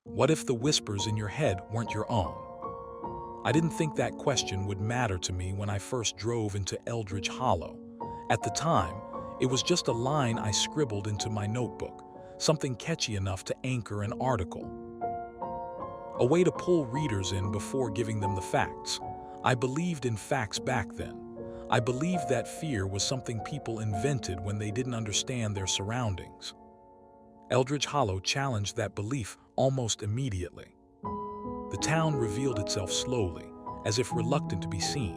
What if the whispers in your head weren't your own? I didn't think that question would matter to me when I first drove into Eldridge Hollow. At the time, it was just a line I scribbled into my notebook, something catchy enough to anchor an article. A way to pull readers in before giving them the facts. I believed in facts back then. I believed that fear was something people invented when they didn't understand their surroundings. Eldridge Hollow challenged that belief almost immediately. The town revealed itself slowly, as if reluctant to be seen.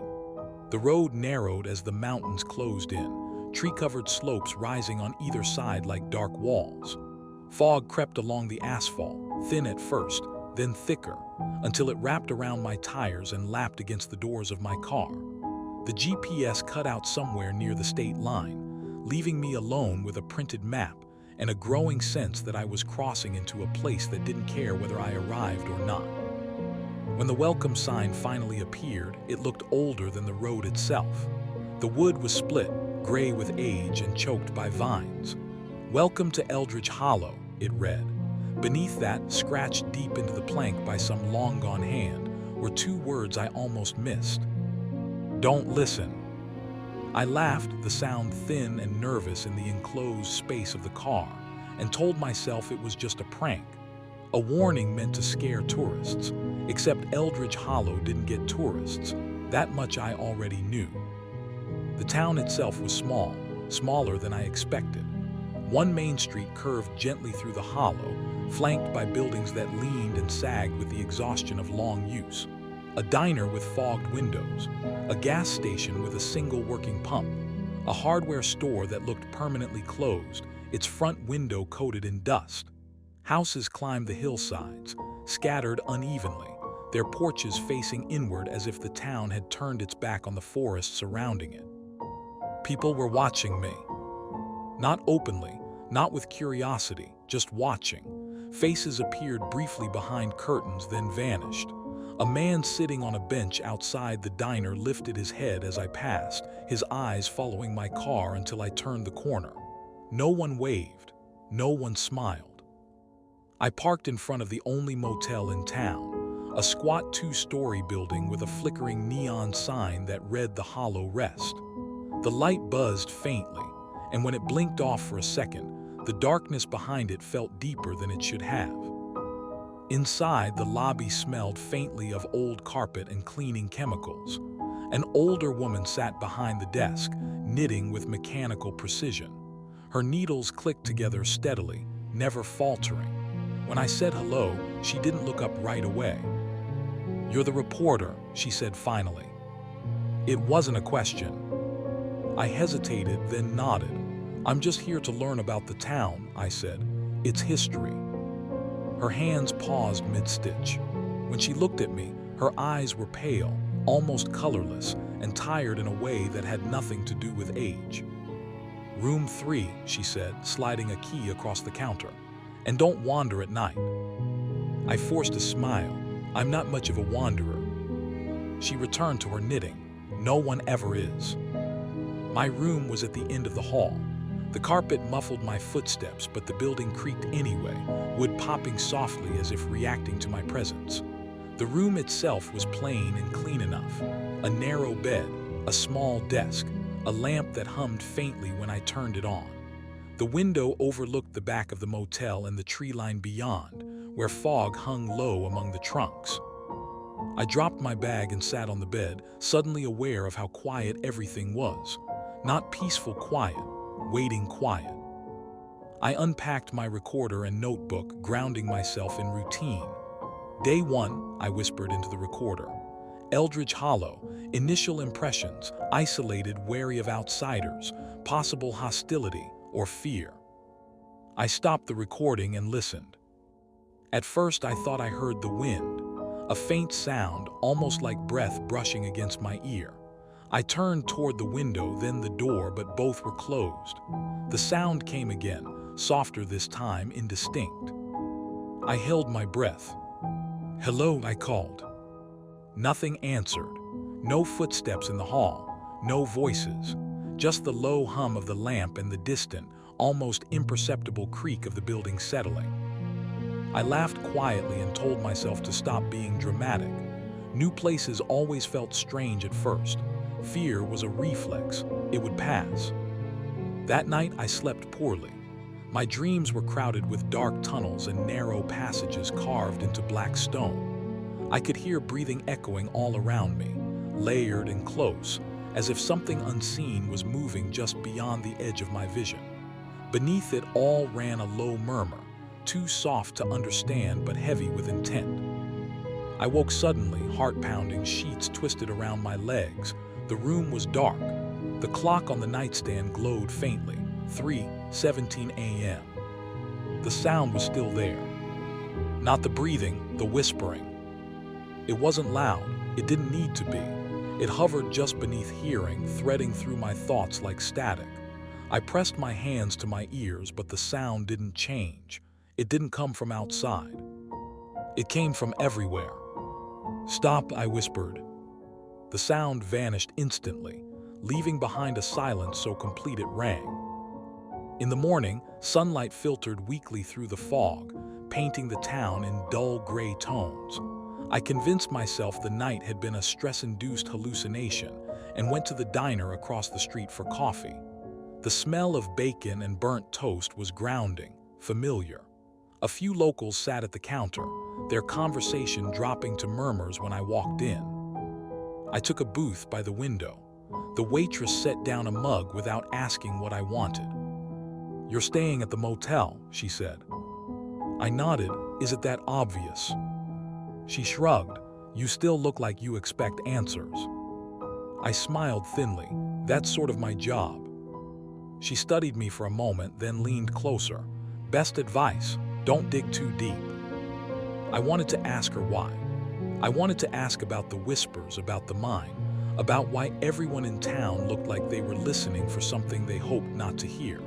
The road narrowed as the mountains closed in, tree-covered slopes rising on either side like dark walls. Fog crept along the asphalt, thin at first, then thicker, until it wrapped around my tires and lapped against the doors of my car. The GPS cut out somewhere near the state line, leaving me alone with a printed map and a growing sense that I was crossing into a place that didn't care whether I arrived or not. When the welcome sign finally appeared, it looked older than the road itself. The wood was split, gray with age and choked by vines. "Welcome to Eldridge Hollow," it read. Beneath that, scratched deep into the plank by some long-gone hand, were two words I almost missed. "Don't listen." I laughed, the sound thin and nervous in the enclosed space of the car, and told myself it was just a prank, a warning meant to scare tourists. Except Eldridge Hollow didn't get tourists. That much I already knew. The town itself was small, smaller than I expected. One main street curved gently through the hollow, flanked by buildings that leaned and sagged with the exhaustion of long use. A diner with fogged windows, a gas station with a single working pump, a hardware store that looked permanently closed, its front window coated in dust. Houses climbed the hillsides, scattered unevenly, their porches facing inward as if the town had turned its back on the forest surrounding it. People were watching me. Not openly, not with curiosity, just watching. Faces appeared briefly behind curtains, then vanished. A man sitting on a bench outside the diner lifted his head as I passed, his eyes following my car until I turned the corner. No one waved. No one smiled. I parked in front of the only motel in town, a squat two-story building with a flickering neon sign that read the Hollow Rest. The light buzzed faintly, and when it blinked off for a second, the darkness behind it felt deeper than it should have. Inside, the lobby smelled faintly of old carpet and cleaning chemicals. An older woman sat behind the desk, knitting with mechanical precision. Her needles clicked together steadily, never faltering. When I said hello, she didn't look up right away. "You're the reporter," she said finally. It wasn't a question. I hesitated, then nodded. "I'm just here to learn about the town," I said. "Its history." Her hands paused mid-stitch. When she looked at me, her eyes were pale, almost colorless, and tired in a way that had nothing to do with age. "Room 3, she said, sliding a key across the counter. "And don't wander at night." I forced a smile. "I'm not much of a wanderer." She returned to her knitting. "No one ever is." My room was at the end of the hall. The carpet muffled my footsteps, but the building creaked anyway, wood popping softly as if reacting to my presence. The room itself was plain and clean enough. A narrow bed, a small desk, a lamp that hummed faintly when I turned it on. The window overlooked the back of the motel and the tree line beyond, where fog hung low among the trunks. I dropped my bag and sat on the bed, suddenly aware of how quiet everything was. Not peaceful quiet, waiting quiet. I unpacked my recorder and notebook, grounding myself in routine. "Day 1, I whispered into the recorder. "Eldridge Hollow, initial impressions, isolated, wary of outsiders, possible hostility or fear." I stopped the recording and listened. At first I thought I heard the wind, a faint sound, almost like breath brushing against my ear. I turned toward the window, then the door, but both were closed. The sound came again, softer this time, indistinct. I held my breath. "Hello," I called. Nothing answered. No footsteps in the hall, no voices, just the low hum of the lamp and the distant, almost imperceptible creak of the building settling. I laughed quietly and told myself to stop being dramatic. New places always felt strange at first. Fear was a reflex. It would pass. That night, I slept poorly. My dreams were crowded with dark tunnels and narrow passages carved into black stone. I could hear breathing echoing all around me, layered and close, as if something unseen was moving just beyond the edge of my vision. Beneath it all ran a low murmur, too soft to understand but heavy with intent. I woke suddenly, heart-pounding, sheets twisted around my legs. The room was dark. The clock on the nightstand glowed faintly, 3:17 a.m. The sound was still there. Not the breathing, the whispering. It wasn't loud. It didn't need to be. It hovered just beneath hearing, threading through my thoughts like static. I pressed my hands to my ears, but the sound didn't change. It didn't come from outside. It came from everywhere. "Stop," I whispered. The sound vanished instantly, leaving behind a silence so complete it rang. In the morning, sunlight filtered weakly through the fog, painting the town in dull gray tones. I convinced myself the night had been a stress-induced hallucination and went to the diner across the street for coffee. The smell of bacon and burnt toast was grounding, familiar. A few locals sat at the counter, their conversation dropping to murmurs when I walked in. I took a booth by the window. The waitress set down a mug without asking what I wanted. "You're staying at the motel," she said. I nodded. "Is it that obvious?" She shrugged. "You still look like you expect answers." I smiled thinly. "That's sort of my job." She studied me for a moment, then leaned closer. "Best advice, don't dig too deep." I wanted to ask her why. I wanted to ask about the whispers, about the mine, about why everyone in town looked like they were listening for something they hoped not to hear.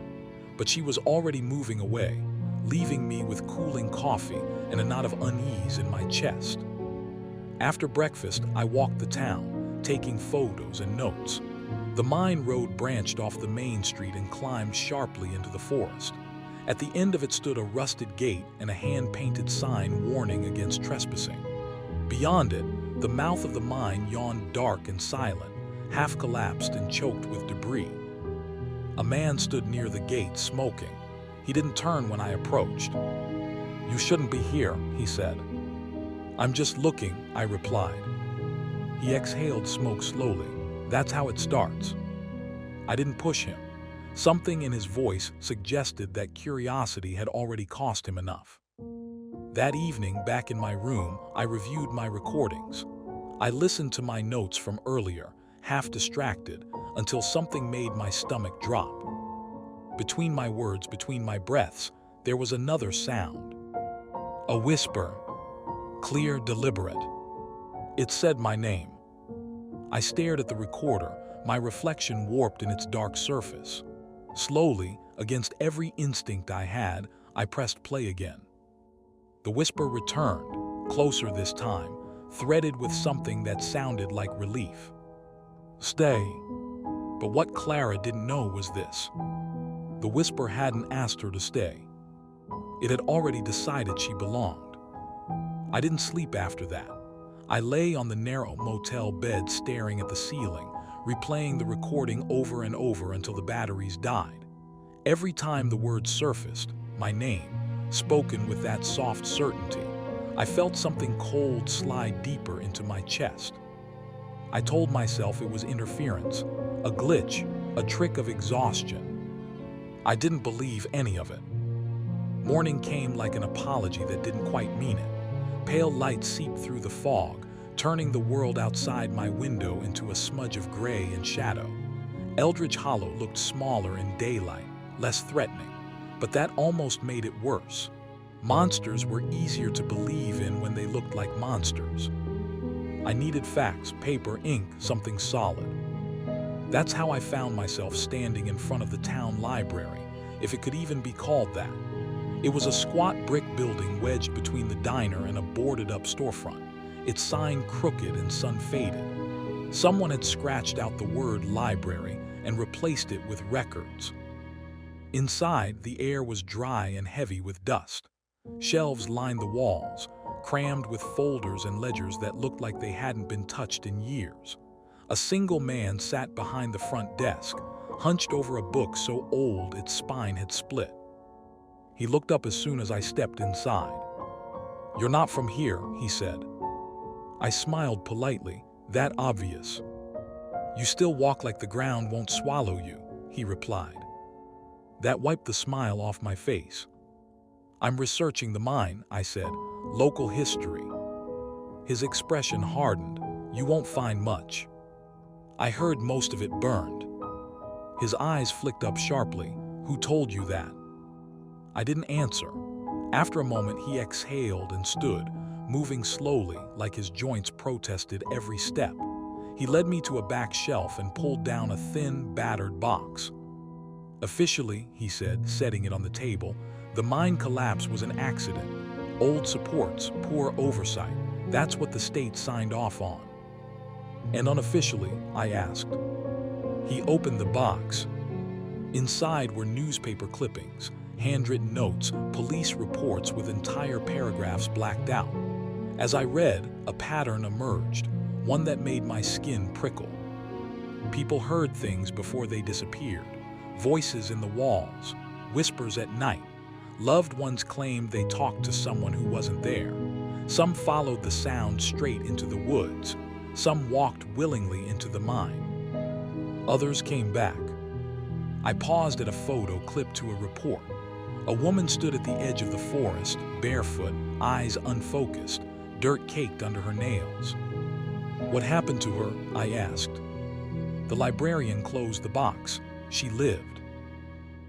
But she was already moving away, leaving me with cooling coffee and a knot of unease in my chest. After breakfast, I walked the town, taking photos and notes. The mine road branched off the main street and climbed sharply into the forest. At the end of it stood a rusted gate and a hand-painted sign warning against trespassing. Beyond it, the mouth of the mine yawned dark and silent, half collapsed and choked with debris. A man stood near the gate, smoking. He didn't turn when I approached. "You shouldn't be here," he said. "I'm just looking," I replied. He exhaled smoke slowly. "That's how it starts." I didn't push him. Something in his voice suggested that curiosity had already cost him enough. That evening, back in my room, I reviewed my recordings. I listened to my notes from earlier, half distracted, until something made my stomach drop. Between my words, between my breaths, there was another sound. A whisper. Clear, deliberate. It said my name. I stared at the recorder, my reflection warped in its dark surface. Slowly, against every instinct I had, I pressed play again. The whisper returned, closer this time, threaded with something that sounded like relief. "Stay." But what Clara didn't know was this. The whisper hadn't asked her to stay. It had already decided she belonged. I didn't sleep after that. I lay on the narrow motel bed staring at the ceiling, replaying the recording over and over until the batteries died. Every time the word surfaced, my name, spoken with that soft certainty, I felt something cold slide deeper into my chest. I told myself it was interference, a glitch, a trick of exhaustion. I didn't believe any of it. Morning came like an apology that didn't quite mean it. Pale light seeped through the fog, turning the world outside my window into a smudge of gray and shadow. Eldridge Hollow looked smaller in daylight, less threatening, but that almost made it worse. Monsters were easier to believe in when they looked like monsters. I needed facts, paper, ink, something solid. That's how I found myself standing in front of the town library, if it could even be called that. It was a squat brick building wedged between the diner and a boarded-up storefront, its sign crooked and sun-faded. Someone had scratched out the word library and replaced it with records. Inside, the air was dry and heavy with dust. Shelves lined the walls, crammed with folders and ledgers that looked like they hadn't been touched in years. A single man sat behind the front desk, hunched over a book so old its spine had split. He looked up as soon as I stepped inside. "You're not from here," he said. I smiled politely, that obvious. "You still walk like the ground won't swallow you," he replied. That wiped the smile off my face. "I'm researching the mine," I said, "local history." His expression hardened. "You won't find much. I heard most of it burned." His eyes flicked up sharply. "Who told you that?" I didn't answer. After a moment, he exhaled and stood, moving slowly like his joints protested every step. He led me to a back shelf and pulled down a thin, battered box. "Officially," he said, setting it on the table, "the mine collapse was an accident. Old supports, poor oversight. That's what the state signed off on." "And unofficially?" I asked. He opened the box. Inside were newspaper clippings, handwritten notes, police reports with entire paragraphs blacked out. As I read, a pattern emerged, one that made my skin prickle. People heard things before they disappeared. Voices in the walls, whispers at night. Loved ones claimed they talked to someone who wasn't there. Some followed the sound straight into the woods. Some walked willingly into the mine. Others came back. I paused at a photo clipped to a report. A woman stood at the edge of the forest, barefoot, eyes unfocused, dirt caked under her nails. "What happened to her?" I asked. The librarian closed the box. "She lived."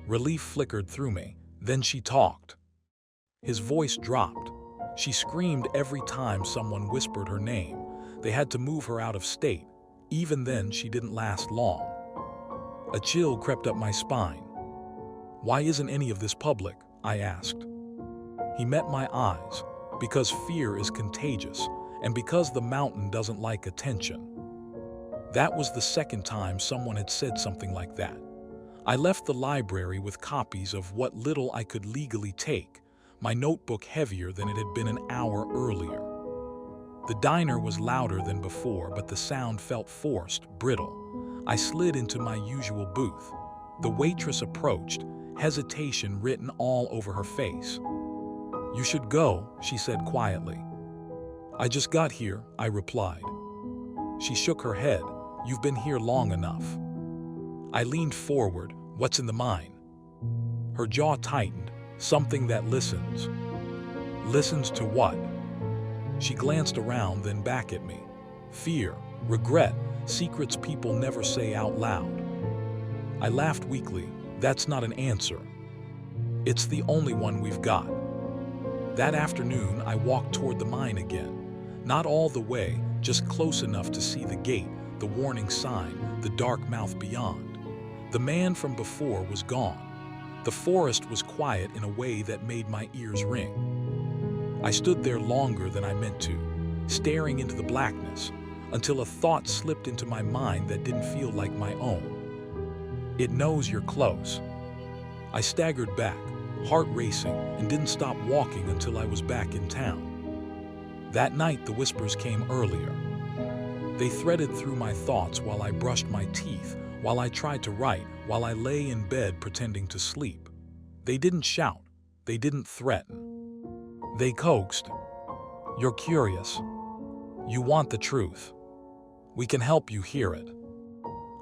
Relief flickered through me. Then she talked. His voice dropped. She screamed every time someone whispered her name. They had to move her out of state. Even then, she didn't last long. A chill crept up my spine. "Why isn't any of this public?" I asked. He met my eyes. "Because fear is contagious, and because the mountain doesn't like attention." That was the second time someone had said something like that. I left the library with copies of what little I could legally take, my notebook heavier than it had been an hour earlier. The diner was louder than before, but the sound felt forced, brittle. I slid into my usual booth. The waitress approached, hesitation written all over her face. "You should go," she said quietly. "I just got here," I replied. She shook her head. "You've been here long enough." I leaned forward. "What's in the mine?" Her jaw tightened. "Something that listens." "Listens to what?" She glanced around, then back at me. "Fear, regret, secrets people never say out loud." I laughed weakly. "That's not an answer. It's the only one we've got." That afternoon, I walked toward the mine again. Not all the way, just close enough to see the gate, the warning sign, the dark mouth beyond. The man from before was gone. The forest was quiet in a way that made my ears ring. I stood there longer than I meant to, staring into the blackness, until a thought slipped into my mind that didn't feel like my own. "It knows you're close." I staggered back, heart racing, and didn't stop walking until I was back in town. That night, the whispers came earlier. They threaded through my thoughts while I brushed my teeth, while I tried to write, while I lay in bed pretending to sleep. They didn't shout. They didn't threaten. They coaxed. "You're curious. You want the truth. We can help you hear it."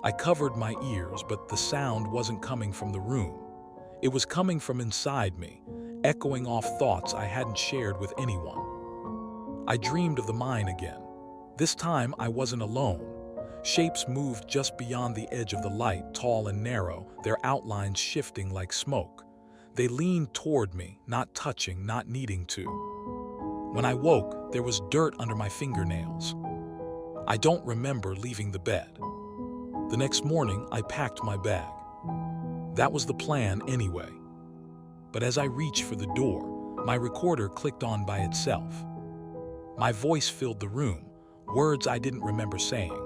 I covered my ears, but the sound wasn't coming from the room. It was coming from inside me, echoing off thoughts I hadn't shared with anyone. I dreamed of the mine again. This time I wasn't alone. Shapes moved just beyond the edge of the light, tall and narrow, their outlines shifting like smoke. They leaned toward me, not touching, not needing to. When I woke, there was dirt under my fingernails. I don't remember leaving the bed. The next morning, I packed my bag. That was the plan anyway. But as I reached for the door, my recorder clicked on by itself. My voice filled the room, words I didn't remember saying.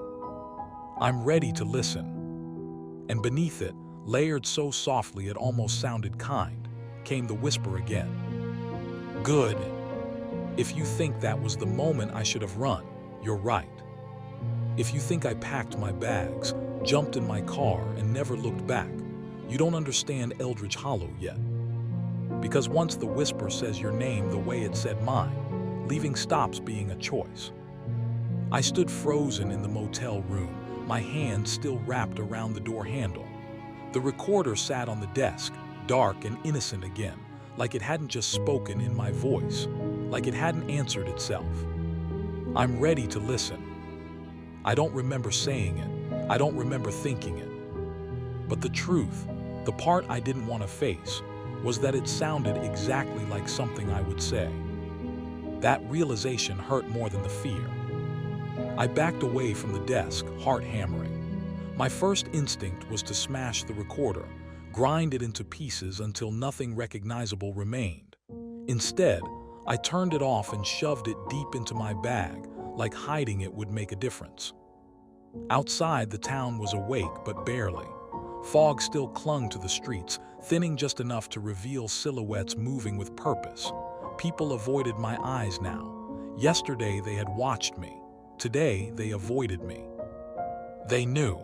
"I'm ready to listen." And beneath it, layered so softly it almost sounded kind, came the whisper again. Good. If you think that was the moment I should have run, you're right. If you think I packed my bags, jumped in my car, and never looked back, you don't understand Eldridge Hollow yet. Because once the whisper says your name the way it said mine, leaving stops being a choice. I stood frozen in the motel room, my hand still wrapped around the door handle. The recorder sat on the desk, dark and innocent again, like it hadn't just spoken in my voice, like it hadn't answered itself. I'm ready to listen. I don't remember saying it. I don't remember thinking it. But the truth, the part I didn't want to face, was that it sounded exactly like something I would say. That realization hurt more than the fear. I backed away from the desk, heart hammering. My first instinct was to smash the recorder, grind it into pieces until nothing recognizable remained. Instead, I turned it off and shoved it deep into my bag, like hiding it would make a difference. Outside, the town was awake, but barely. Fog still clung to the streets, thinning just enough to reveal silhouettes moving with purpose. People avoided my eyes now. Yesterday, they had watched me. Today, they avoided me. They knew.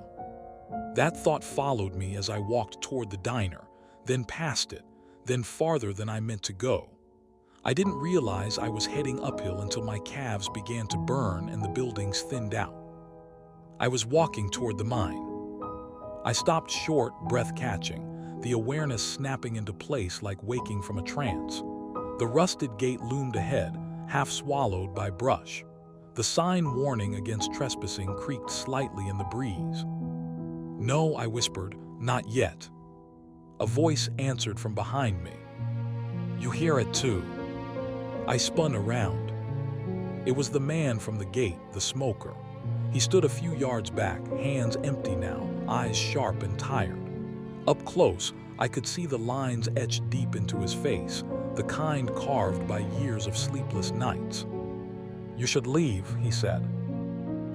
That thought followed me as I walked toward the diner, then past it, then farther than I meant to go. I didn't realize I was heading uphill until my calves began to burn and the buildings thinned out. I was walking toward the mine. I stopped short, breath catching, the awareness snapping into place like waking from a trance. The rusted gate loomed ahead, half swallowed by brush. The sign warning against trespassing creaked slightly in the breeze. "No," I whispered, "not yet." A voice answered from behind me. "You hear it too." I spun around. It was the man from the gate, the smoker. He stood a few yards back, hands empty now, eyes sharp and tired. Up close, I could see the lines etched deep into his face, the kind carved by years of sleepless nights. "You should leave," he said.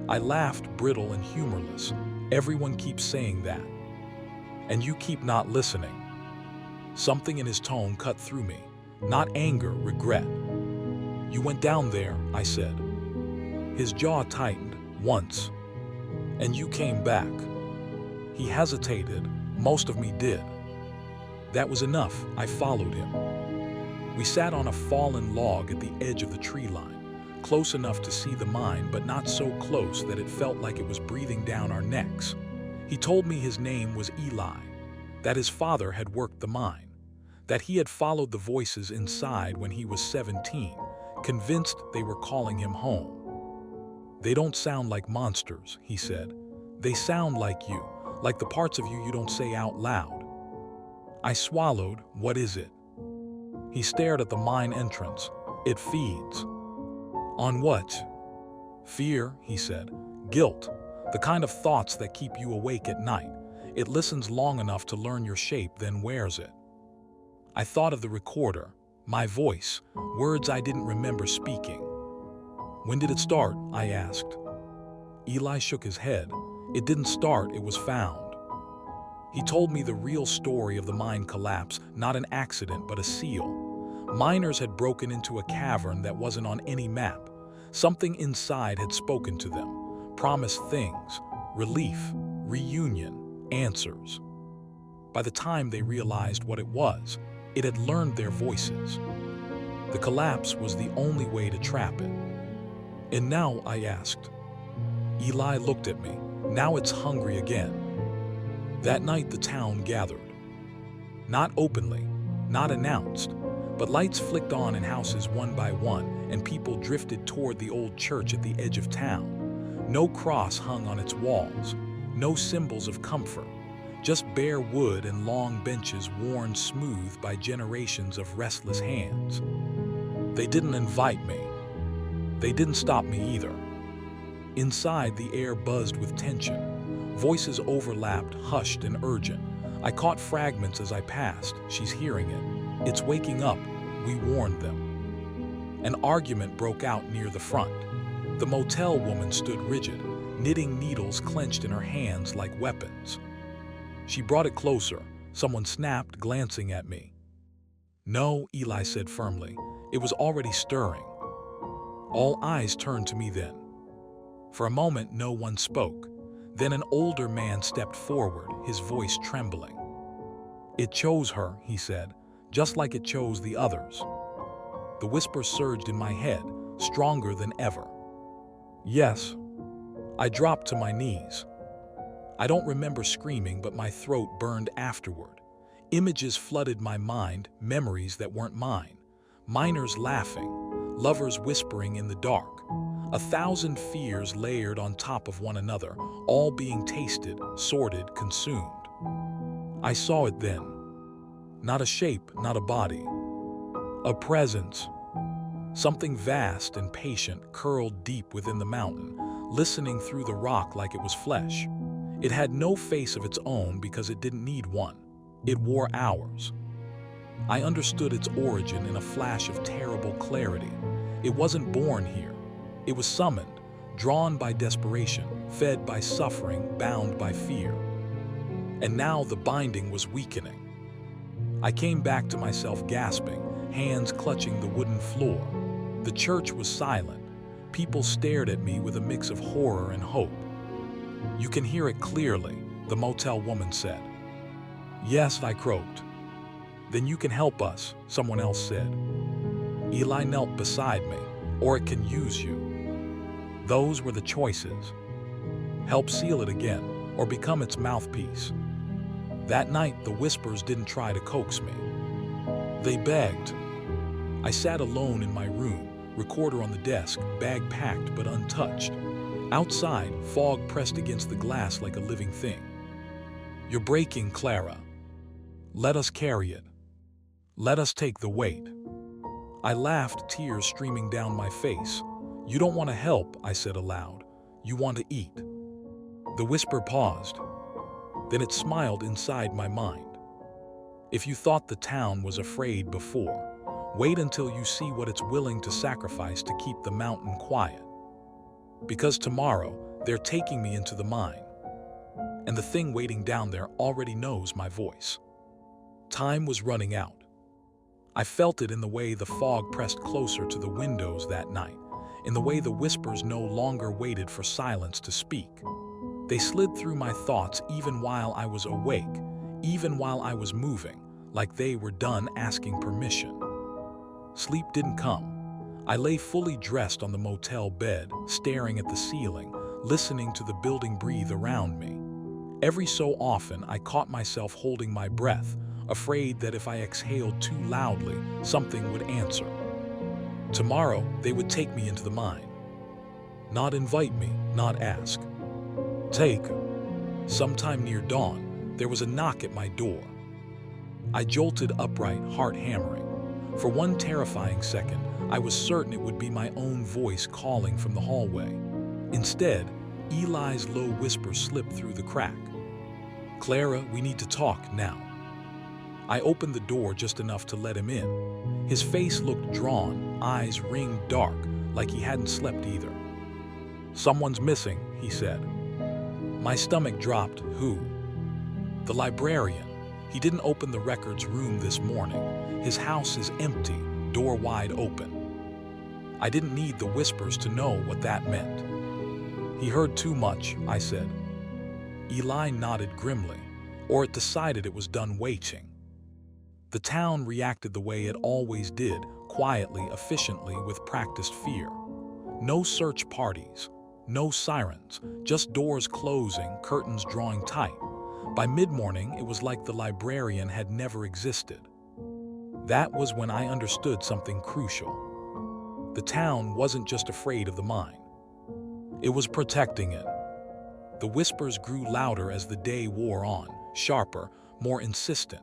I laughed, brittle and humorless. "Everyone keeps saying that. And you keep not listening." Something in his tone cut through me. Not anger, regret. "You went down there," I said. His jaw tightened. "Once. And you came back." He hesitated. Most of me did. That was enough. I followed him. We sat on a fallen log at the edge of the tree line, close enough to see the mine, but not so close that it felt like it was breathing down our necks. He told me his name was Eli, that his father had worked the mine, that he had followed the voices inside when he was 17, convinced they were calling him home. "They don't sound like monsters," he said. "They sound like you, like the parts of you don't say out loud." I swallowed. "What is it?" He stared at the mine entrance. "It feeds." "On what?" "Fear," he said. "Guilt. The kind of thoughts that keep you awake at night. It listens long enough to learn your shape, then wears it." I thought of the recorder, my voice, words I didn't remember speaking. "When did it start?" I asked. Eli shook his head. "It didn't start, it was found." He told me the real story of the mine collapse, not an accident, but a seal. Miners had broken into a cavern that wasn't on any map. Something inside had spoken to them, promised things, relief, reunion, answers. By the time they realized what it was, it had learned their voices. The collapse was the only way to trap it. "And now?" I asked. Eli looked at me. "Now it's hungry again." That night the town gathered. Not openly, not announced, but lights flicked on in houses one by one, and people drifted toward the old church at the edge of town. No cross hung on its walls, no symbols of comfort, just bare wood and long benches worn smooth by generations of restless hands. They didn't invite me. They didn't stop me either. Inside, the air buzzed with tension. Voices overlapped, hushed and urgent. I caught fragments as I passed. "She's hearing it. It's waking up. We warned them." An argument broke out near the front. The motel woman stood rigid, knitting needles clenched in her hands like weapons. She brought it closer. Someone snapped, glancing at me. "No," Eli said firmly. It was already stirring. All eyes turned to me then. For a moment, no one spoke. Then an older man stepped forward, his voice trembling. "It chose her," he said, "just like it chose the others." The whisper surged in my head, stronger than ever. Yes. I dropped to my knees. I don't remember screaming, but my throat burned afterward. Images flooded my mind, memories that weren't mine. Miners laughing, lovers whispering in the dark. 1,000 fears layered on top of one another, all being tasted, sorted, consumed. I saw it then. Not a shape, not a body. A presence. Something vast and patient curled deep within the mountain, listening through the rock like it was flesh. It had no face of its own because it didn't need one. It wore ours. I understood its origin in a flash of terrible clarity. It wasn't born here. It was summoned, drawn by desperation, fed by suffering, bound by fear. And now the binding was weakening. I came back to myself gasping, hands clutching the wooden floor. The church was silent. People stared at me with a mix of horror and hope. "You can hear it clearly," the motel woman said. "Yes," I croaked. "Then you can help us," someone else said. Eli knelt beside me. "Or it can use you." Those were the choices. Help seal it again, or become its mouthpiece. That night, the whispers didn't try to coax me. They begged. I sat alone in my room, recorder on the desk, bag packed but untouched. Outside, fog pressed against the glass like a living thing. "You're breaking, Clara. Let us carry it. Let us take the weight." I laughed, tears streaming down my face. "You don't want to help," I said aloud. "You want to eat." The whisper paused. Then it smiled inside my mind. "If you thought the town was afraid before, wait until you see what it's willing to sacrifice to keep the mountain quiet. Because tomorrow, they're taking me into the mine. And the thing waiting down there already knows my voice." Time was running out. I felt it in the way the fog pressed closer to the windows that night, in the way the whispers no longer waited for silence to speak. They slid through my thoughts even while I was awake, even while I was moving, like they were done asking permission. Sleep didn't come. I lay fully dressed on the motel bed, staring at the ceiling, listening to the building breathe around me. Every so often, I caught myself holding my breath, afraid that if I exhaled too loudly, something would answer. Tomorrow, they would take me into the mine. Not invite me, not ask. Take. Sometime near dawn, there was a knock at my door. I jolted upright, heart hammering. For one terrifying second, I was certain it would be my own voice calling from the hallway. Instead, Eli's low whisper slipped through the crack. "Clara, we need to talk now." I opened the door just enough to let him in. His face looked drawn, eyes ringed dark, like he hadn't slept either. "Someone's missing," he said. My stomach dropped. "Who?" "The librarian. He didn't open the records room this morning. His house is empty, door wide open." I didn't need the whispers to know what that meant. "He heard too much," I said. Eli nodded grimly, or it decided it was done waiting. The town reacted the way it always did, quietly, efficiently, with practiced fear. No search parties, no sirens, just doors closing, curtains drawing tight. By mid-morning, it was like the librarian had never existed. That was when I understood something crucial. The town wasn't just afraid of the mine. It was protecting it. The whispers grew louder as the day wore on, sharper, more insistent.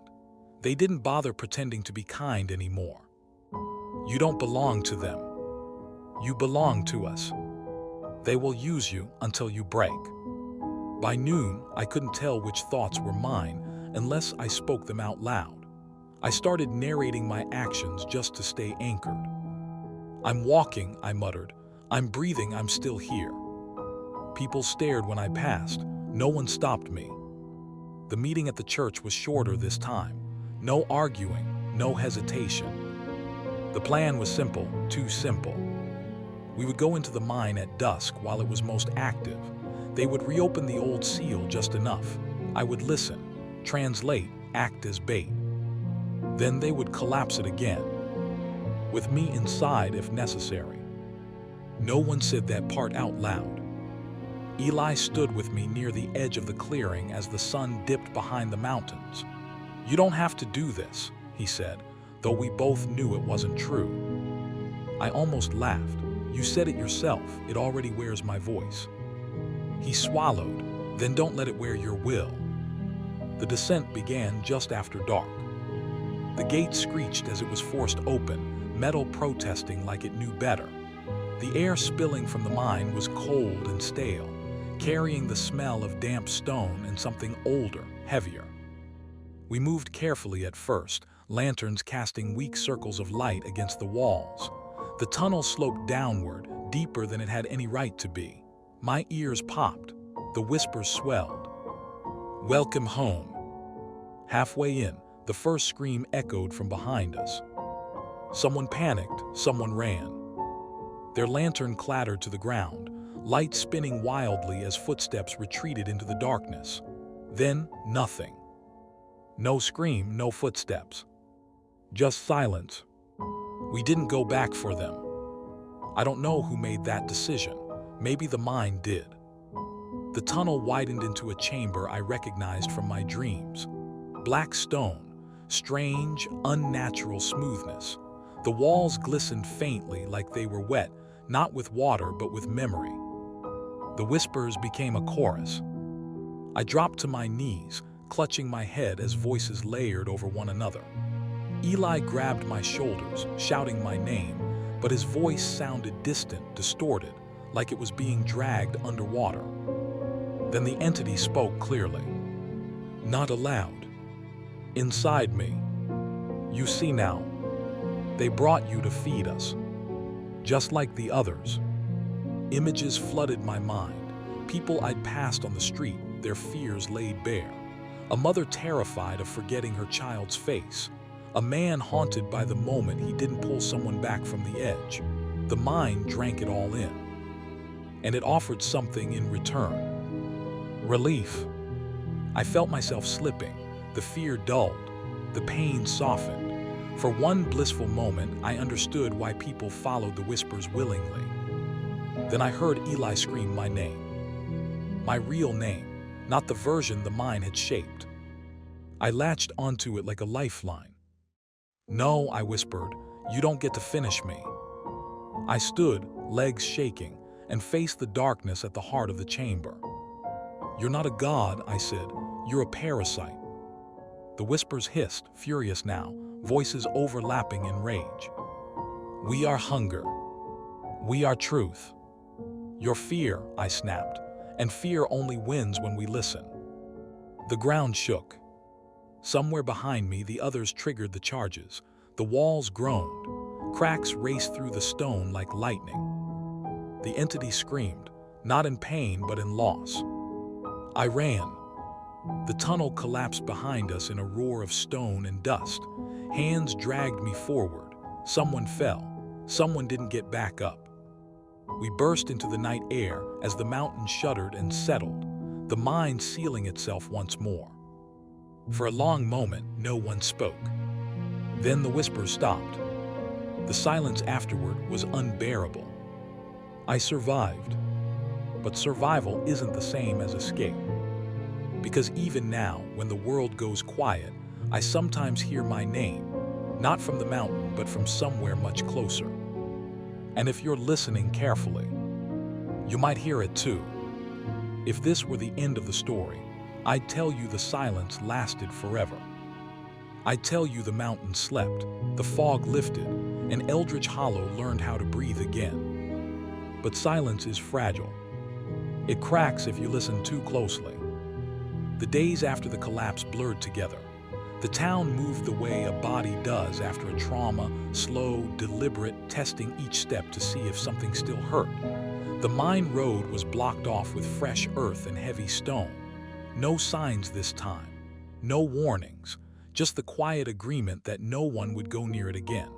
They didn't bother pretending to be kind anymore. "You don't belong to them. You belong to us. They will use you until you break." By noon, I couldn't tell which thoughts were mine unless I spoke them out loud. I started narrating my actions just to stay anchored. "I'm walking," I muttered. "I'm breathing, I'm still here." People stared when I passed. No one stopped me. The meeting at the church was shorter this time. No arguing, no hesitation. The plan was simple, too simple. We would go into the mine at dusk while it was most active. They would reopen the old seal just enough. I would listen, translate, act as bait. Then they would collapse it again, with me inside if necessary. No one said that part out loud. Eli stood with me near the edge of the clearing as the sun dipped behind the mountains. "You don't have to do this," he said, though we both knew it wasn't true. I almost laughed. "You said it yourself, it already wears my voice." He swallowed. "Then don't let it wear your will." The descent began just after dark. The gate screeched as it was forced open, metal protesting like it knew better. The air spilling from the mine was cold and stale, carrying the smell of damp stone and something older, heavier. We moved carefully at first, lanterns casting weak circles of light against the walls. The tunnel sloped downward, deeper than it had any right to be. My ears popped. The whispers swelled. "Welcome home." Halfway in, the first scream echoed from behind us. Someone panicked, someone ran. Their lantern clattered to the ground, light spinning wildly as footsteps retreated into the darkness. Then, nothing. No scream, no footsteps. Just silence. We didn't go back for them. I don't know who made that decision. Maybe the mine did. The tunnel widened into a chamber I recognized from my dreams. Black stone, strange, unnatural smoothness. The walls glistened faintly like they were wet, not with water but with memory. The whispers became a chorus. I dropped to my knees, clutching my head as voices layered over one another. Eli grabbed my shoulders, shouting my name, but his voice sounded distant, distorted, like it was being dragged underwater. Then the entity spoke clearly. Not aloud. Inside me. "You see now. They brought you to feed us. Just like the others." Images flooded my mind. People I'd passed on the street, their fears laid bare. A mother terrified of forgetting her child's face. A man haunted by the moment he didn't pull someone back from the edge. The mind drank it all in. And it offered something in return. Relief. I felt myself slipping. The fear dulled. The pain softened. For one blissful moment, I understood why people followed the whispers willingly. Then I heard Eli scream my name. My real name, not the version the mine had shaped. I latched onto it like a lifeline. "No," I whispered, "you don't get to finish me." I stood, legs shaking, and faced the darkness at the heart of the chamber. "You're not a god," I said. "You're a parasite." The whispers hissed, furious now, voices overlapping in rage. "We are hunger. We are truth. Your fear," I snapped, "and fear only wins when we listen." The ground shook. Somewhere behind me, the others triggered the charges. The walls groaned. Cracks raced through the stone like lightning. The entity screamed, not in pain but in loss. I ran. The tunnel collapsed behind us in a roar of stone and dust. Hands dragged me forward. Someone fell. Someone didn't get back up. We burst into the night air as the mountain shuddered and settled, the mine sealing itself once more. For a long moment, no one spoke. Then the whispers stopped. The silence afterward was unbearable. I survived. But survival isn't the same as escape. Because even now, when the world goes quiet, I sometimes hear my name, not from the mountain, but from somewhere much closer. And if you're listening carefully, you might hear it too. If this were the end of the story, I'd tell you the silence lasted forever. I'd tell you the mountain slept, the fog lifted, and Eldridge Hollow learned how to breathe again. But silence is fragile. It cracks if you listen too closely. The days after the collapse blurred together. The town moved the way a body does after a trauma, slow, deliberate, testing each step to see if something still hurt. The mine road was blocked off with fresh earth and heavy stone. No signs this time. No warnings. Just the quiet agreement that no one would go near it again.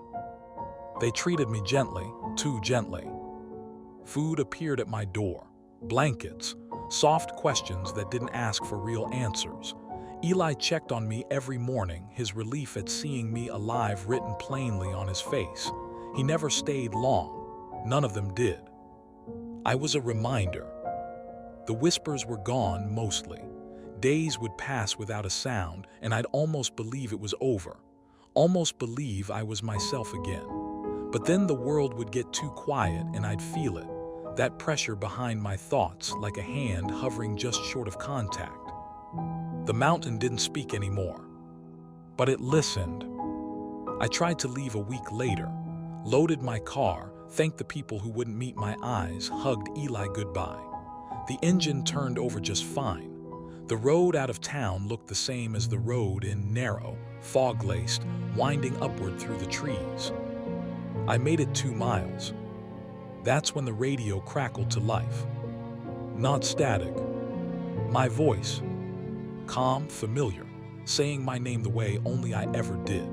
They treated me gently, too gently. Food appeared at my door, blankets, soft questions that didn't ask for real answers. Eli checked on me every morning, his relief at seeing me alive written plainly on his face. He never stayed long. None of them did. I was a reminder. The whispers were gone mostly. Days would pass without a sound, and I'd almost believe it was over. Almost believe I was myself again. But then the world would get too quiet and I'd feel it. That pressure behind my thoughts, like a hand hovering just short of contact. The mountain didn't speak anymore, but it listened. I tried to leave a week later, loaded my car, thanked the people who wouldn't meet my eyes, hugged Eli goodbye. The engine turned over just fine. The road out of town looked the same as the road in, narrow, fog-laced, winding upward through the trees. I made it 2 miles. That's when the radio crackled to life. Not static. My voice. Calm, familiar, saying my name the way only I ever did.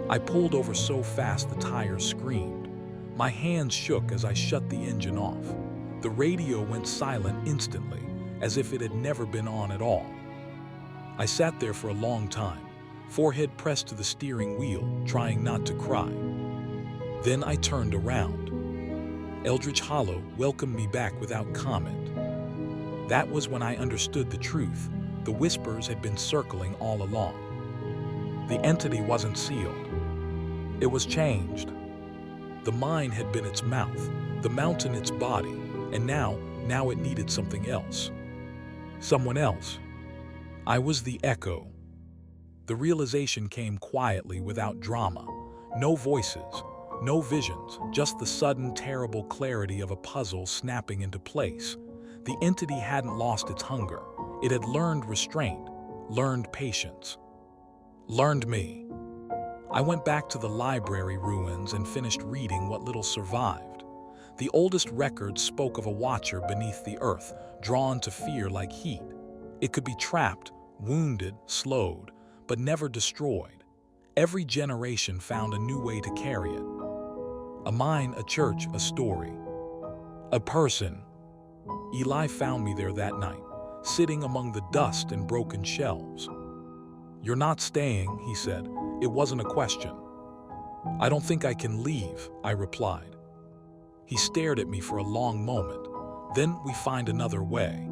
I pulled over so fast the tires screamed. My hands shook as I shut the engine off. The radio went silent instantly, as if it had never been on at all. I sat there for a long time, forehead pressed to the steering wheel, trying not to cry. Then I turned around. Eldridge Hollow welcomed me back without comment. That was when I understood the truth. The whispers had been circling all along. The entity wasn't sealed. It was changed. The mine had been its mouth, the mountain its body, and now it needed something else. Someone else. I was the echo. The realization came quietly, without drama. No voices, no visions, just the sudden, terrible clarity of a puzzle snapping into place. The entity hadn't lost its hunger. It had learned restraint, learned patience, learned me. I went back to the library ruins and finished reading what little survived. The oldest records spoke of a watcher beneath the earth, drawn to fear like heat. It could be trapped, wounded, slowed, but never destroyed. Every generation found a new way to carry it. A mine, a church, a story. A person. Eli found me there that night, sitting among the dust and broken shelves. "You're not staying," he said. It wasn't a question. "I don't think I can leave," I replied. He stared at me for a long moment. "Then we find another way."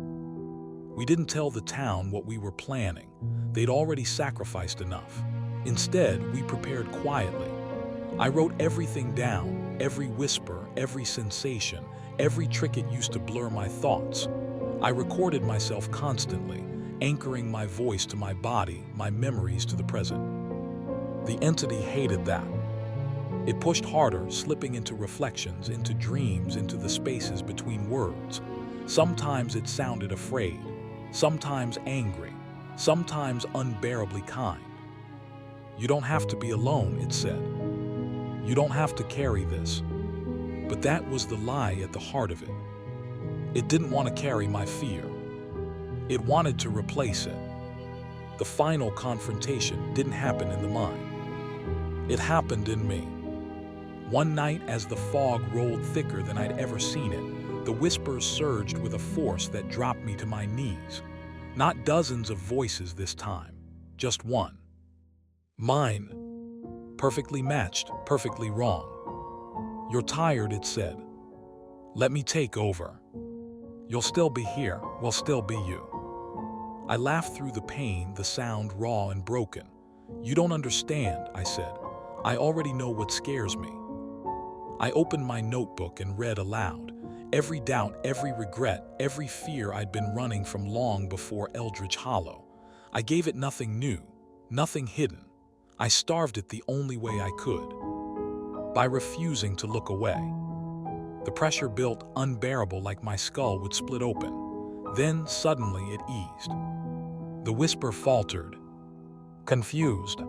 We didn't tell the town what we were planning. They'd already sacrificed enough. Instead, we prepared quietly. I wrote everything down, every whisper, every sensation, every trick it used to blur my thoughts. I recorded myself constantly, anchoring my voice to my body, my memories to the present. The entity hated that. It pushed harder, slipping into reflections, into dreams, into the spaces between words. Sometimes it sounded afraid, sometimes angry, sometimes unbearably kind. "You don't have to be alone," it said. "You don't have to carry this." But that was the lie at the heart of it. It didn't want to carry my fear. It wanted to replace it. The final confrontation didn't happen in the mine. It happened in me. One night, as the fog rolled thicker than I'd ever seen it, the whispers surged with a force that dropped me to my knees. Not dozens of voices this time, just one. Mine. Perfectly matched, perfectly wrong. "You're tired," it said. "Let me take over. You'll still be here, we'll still be you." I laughed through the pain, the sound raw and broken. "You don't understand," I said. "I already know what scares me." I opened my notebook and read aloud. Every doubt, every regret, every fear I'd been running from long before Eldridge Hollow. I gave it nothing new, nothing hidden. I starved it the only way I could. By refusing to look away. The pressure built, unbearable, like my skull would split open. Then, suddenly, it eased. The whisper faltered. Confused.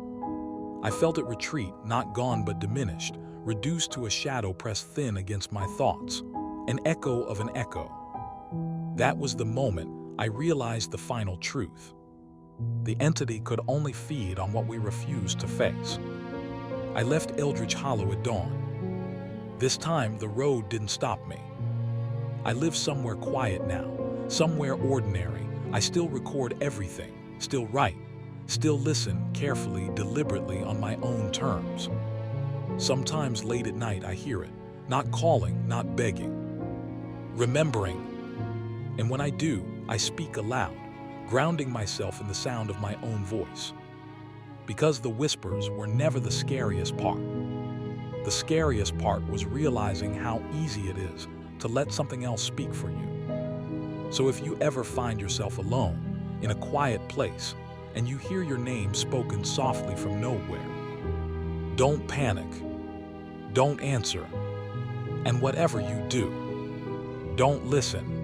I felt it retreat, not gone but diminished, reduced to a shadow pressed thin against my thoughts. An echo of an echo. That was the moment I realized the final truth. The entity could only feed on what we refused to face. I left Eldridge Hollow at dawn. This time, the road didn't stop me. I live somewhere quiet now, somewhere ordinary. I still record everything, still write, still listen carefully, deliberately on my own terms. Sometimes late at night I hear it, not calling, not begging, remembering. And when I do, I speak aloud, grounding myself in the sound of my own voice. Because the whispers were never the scariest part. The scariest part was realizing how easy it is to let something else speak for you. So if you ever find yourself alone, in a quiet place, and you hear your name spoken softly from nowhere, don't panic, don't answer, and whatever you do, don't listen.